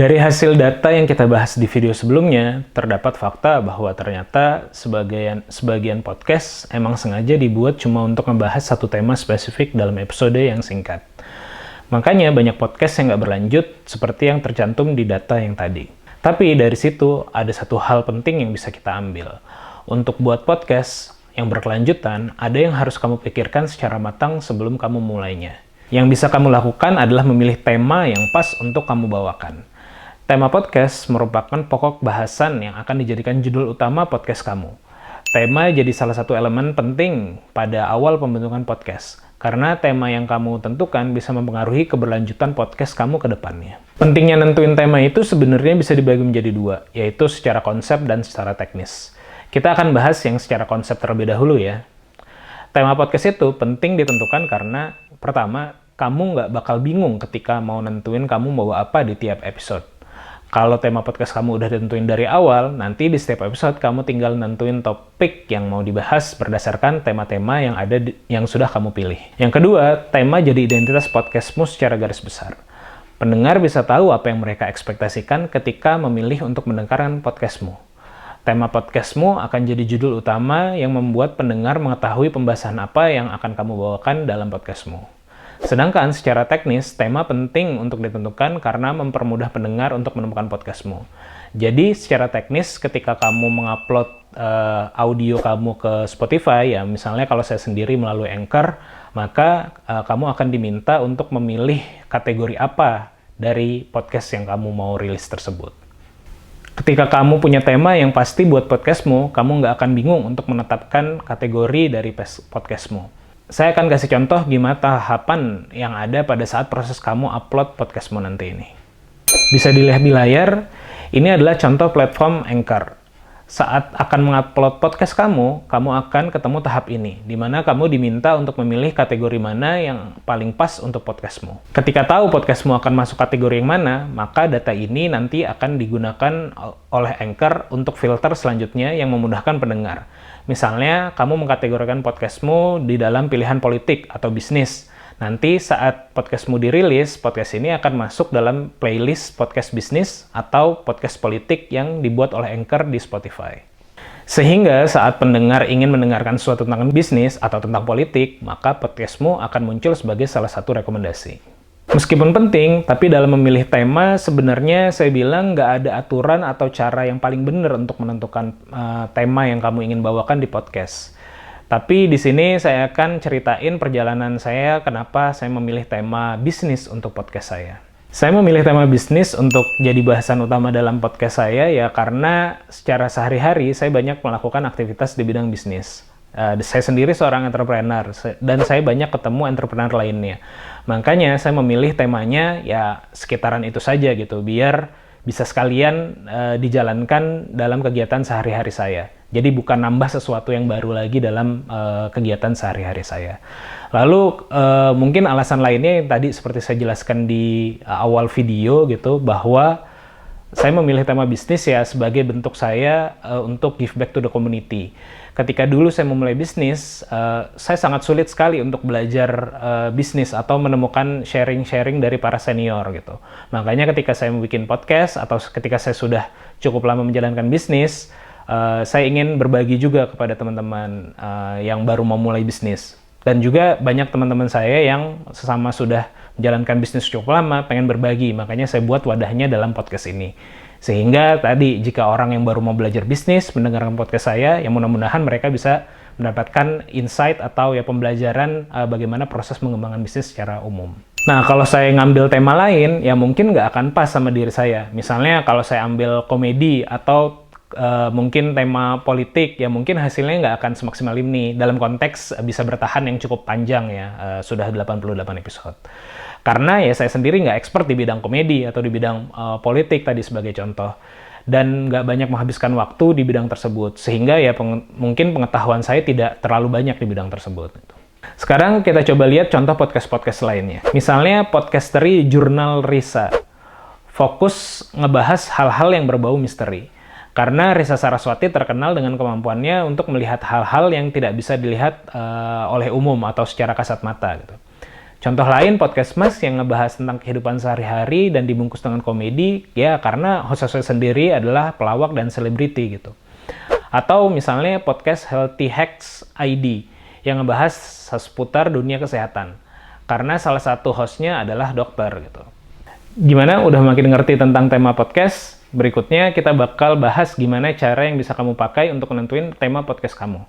Dari hasil data yang kita bahas di video sebelumnya, terdapat fakta bahwa ternyata sebagian podcast emang sengaja dibuat cuma untuk membahas satu tema spesifik dalam episode yang singkat. Makanya banyak podcast yang nggak berlanjut seperti yang tercantum di data yang tadi. Tapi dari situ ada satu hal penting yang bisa kita ambil. Untuk buat podcast yang berkelanjutan, ada yang harus kamu pikirkan secara matang sebelum kamu mulainya. Yang bisa kamu lakukan adalah memilih tema yang pas untuk kamu bawakan. Tema podcast merupakan pokok bahasan yang akan dijadikan judul utama podcast kamu. Tema jadi salah satu elemen penting pada awal pembentukan podcast, karena tema yang kamu tentukan bisa mempengaruhi keberlanjutan podcast kamu ke depannya. Pentingnya nentuin tema itu sebenarnya bisa dibagi menjadi dua, yaitu secara konsep dan secara teknis. Kita akan bahas yang secara konsep terlebih dahulu ya. Tema podcast itu penting ditentukan karena, pertama, kamu nggak bakal bingung ketika mau nentuin kamu mau apa di tiap episode. Kalau tema podcast kamu udah ditentuin dari awal, nanti di setiap episode kamu tinggal nentuin topik yang mau dibahas berdasarkan tema-tema yang sudah kamu pilih. Yang kedua, tema jadi identitas podcastmu secara garis besar. Pendengar bisa tahu apa yang mereka ekspektasikan ketika memilih untuk mendengarkan podcastmu. Tema podcastmu akan jadi judul utama yang membuat pendengar mengetahui pembahasan apa yang akan kamu bawakan dalam podcastmu. Sedangkan secara teknis, tema penting untuk ditentukan karena mempermudah pendengar untuk menemukan podcastmu. Jadi secara teknis ketika kamu mengupload audio kamu ke Spotify, ya misalnya kalau saya sendiri melalui Anchor, maka kamu akan diminta untuk memilih kategori apa dari podcast yang kamu mau rilis tersebut. Ketika kamu punya tema yang pasti buat podcastmu, kamu nggak akan bingung untuk menetapkan kategori dari podcastmu. Saya akan kasih contoh gimana tahapan yang ada pada saat proses kamu upload podcastmu nanti ini. Bisa dilihat di layar, ini adalah contoh platform Anchor. Saat akan mengupload podcast kamu akan ketemu tahap ini, di mana kamu diminta untuk memilih kategori mana yang paling pas untuk podcastmu. Ketika tahu podcastmu akan masuk kategori yang mana, maka data ini nanti akan digunakan oleh Anchor untuk filter selanjutnya yang memudahkan pendengar. Misalnya, kamu mengkategorikan podcastmu di dalam pilihan politik atau bisnis. Nanti saat podcastmu dirilis, podcast ini akan masuk dalam playlist podcast bisnis atau podcast politik yang dibuat oleh Anchor di Spotify. Sehingga saat pendengar ingin mendengarkan sesuatu tentang bisnis atau tentang politik, maka podcastmu akan muncul sebagai salah satu rekomendasi. Meskipun penting, tapi dalam memilih tema, sebenarnya saya bilang nggak ada aturan atau cara yang paling benar untuk menentukan tema yang kamu ingin bawakan di podcast. Tapi di sini saya akan ceritain perjalanan saya kenapa saya memilih tema bisnis untuk podcast saya. Saya memilih tema bisnis untuk jadi bahasan utama dalam podcast saya ya karena secara sehari-hari saya banyak melakukan aktivitas di bidang bisnis. Saya sendiri seorang entrepreneur dan saya banyak ketemu entrepreneur lainnya. Makanya saya memilih temanya ya sekitaran itu saja gitu, biar bisa sekalian dijalankan dalam kegiatan sehari-hari saya. Jadi bukan nambah sesuatu yang baru lagi dalam kegiatan sehari-hari saya. Lalu mungkin alasan lainnya yang tadi seperti saya jelaskan di awal video gitu, bahwa saya memilih tema bisnis ya sebagai bentuk saya untuk give back to the community. Ketika dulu saya memulai bisnis, saya sangat sulit sekali untuk belajar bisnis atau menemukan sharing-sharing dari para senior gitu. Makanya ketika saya membuat podcast atau ketika saya sudah cukup lama menjalankan bisnis, saya ingin berbagi juga kepada teman-teman yang baru mau mulai bisnis. Dan juga banyak teman-teman saya yang sesama sudah menjalankan bisnis cukup lama, pengen berbagi. Makanya saya buat wadahnya dalam podcast ini. Sehingga tadi, jika orang yang baru mau belajar bisnis, mendengarkan podcast saya, ya mudah-mudahan mereka bisa mendapatkan insight atau ya pembelajaran bagaimana proses mengembangkan bisnis secara umum. Nah, kalau saya ngambil tema lain, ya mungkin nggak akan pas sama diri saya. Misalnya kalau saya ambil komedi atau mungkin tema politik, ya mungkin hasilnya nggak akan semaksimal ini. Dalam konteks bisa bertahan yang cukup panjang ya, sudah 88 episode. Karena ya saya sendiri nggak expert di bidang komedi atau di bidang politik tadi sebagai contoh. Dan nggak banyak menghabiskan waktu di bidang tersebut. Sehingga ya mungkin pengetahuan saya tidak terlalu banyak di bidang tersebut. Sekarang kita coba lihat contoh podcast-podcast lainnya. Misalnya Podcastery Jurnal Risa. Fokus ngebahas hal-hal yang berbau misteri. Karena Risa Saraswati terkenal dengan kemampuannya untuk melihat hal-hal yang tidak bisa dilihat oleh umum atau secara kasat mata gitu. Contoh lain, podcast Mas yang ngebahas tentang kehidupan sehari-hari dan dibungkus dengan komedi, ya karena host-hostnya sendiri adalah pelawak dan selebriti gitu. Atau misalnya podcast Healthy Hacks ID yang ngebahas seputar dunia kesehatan, karena salah satu hostnya adalah dokter gitu. Gimana? Udah makin ngerti tentang tema podcast? Berikutnya kita bakal bahas gimana cara yang bisa kamu pakai untuk nentuin tema podcast kamu.